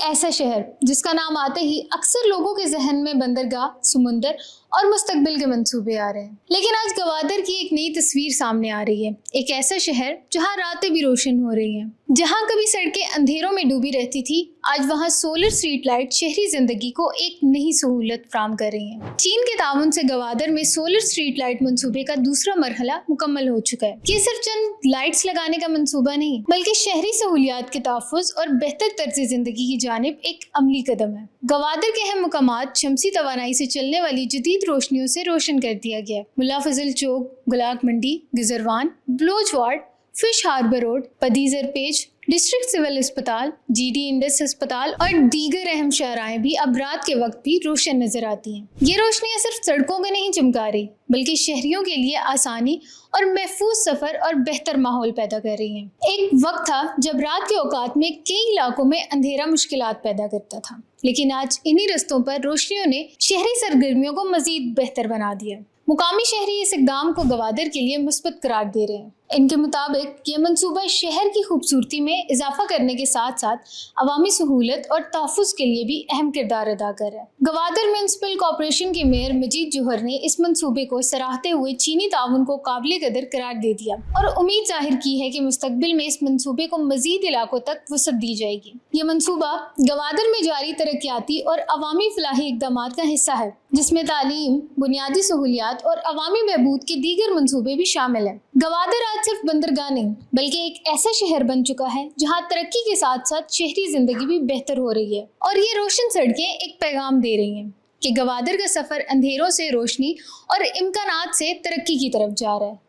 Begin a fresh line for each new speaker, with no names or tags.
ایسا شہر جس کا نام آتے ہی اکثر لوگوں کے ذہن میں بندرگاہ، سمندر اور مستقبل کے منصوبے آ رہے ہیں، لیکن آج گوادر کی ایک نئی تصویر سامنے آ رہی ہے۔ ایک ایسا شہر جہاں راتیں بھی روشن ہو رہی ہیں، جہاں کبھی سڑکیں اندھیروں میں ڈوبی رہتی تھی، آج وہاں سولر اسٹریٹ لائٹ شہری زندگی کو ایک نئی سہولت فراہم کر رہی ہیں۔ چین کے تعاون سے گوادر میں سولر اسٹریٹ لائٹ منصوبے کا دوسرا مرحلہ مکمل ہو چکا ہے۔ یہ صرف چند لائٹس لگانے کا منصوبہ نہیں، بلکہ شہری سہولیات کے تحفظ اور بہتر طرز زندگی کی جانب ایک عملی قدم ہے۔ گوادر کے اہم مقامات شمسی توانائی سے چلنے والی جدید روشنیوں سے روشن کر دیا گیا ہے۔ ملا فضل چوک، گلاک منڈی، گزروان، Baloch ward, fish harbour road, پدیزر پیج، ڈسٹرکٹ سول اسپتال، جی ڈی انڈس اسپتال اور دیگر اہم شاہراہیں بھی اب رات کے وقت بھی روشن نظر آتی ہیں۔ یہ روشنیاں صرف سڑکوں کو نہیں چمکا رہی، بلکہ شہریوں کے لیے آسانی اور محفوظ سفر اور بہتر ماحول پیدا کر رہی ہیں۔ ایک وقت تھا جب رات کے اوقات میں کئی علاقوں میں اندھیرا مشکلات پیدا کرتا تھا، لیکن آج انہی رستوں پر روشنیوں نے شہری سرگرمیوں کو مزید بہتر بنا دیا۔ مقامی شہری اس اقدام کو گوادر کے لیے مثبت قرار دے رہے ہیں۔ ان کے مطابق یہ منصوبہ شہر کی خوبصورتی میں اضافہ کرنے کے ساتھ ساتھ عوامی سہولت اور تحفظ کے لیے بھی اہم کردار ادا کر رہا ہے۔ گوادر میونسپل کارپوریشن کے میئر مجید جوہر نے اس منصوبے کو سراہتے ہوئے چینی تعاون کو قابل قدر قرار دے دیا اور امید ظاہر کی ہے کہ مستقبل میں اس منصوبے کو مزید علاقوں تک وسعت دی جائے گی۔ یہ منصوبہ گوادر میں جاری ترقیاتی اور عوامی فلاحی اقدامات کا حصہ ہے، جس میں تعلیم، بنیادی سہولیات اور عوامی بہبود کے دیگر منصوبے بھی شامل ہیں۔ گوادر آج صرف بندرگاہ نہیں، بلکہ ایک ایسا شہر بن چکا ہے جہاں ترقی کے ساتھ ساتھ شہری زندگی بھی بہتر ہو رہی ہے، اور یہ روشن سڑکیں ایک پیغام دے رہی ہیں کہ گوادر کا سفر اندھیروں سے روشنی اور امکانات سے ترقی کی طرف جا رہا ہے۔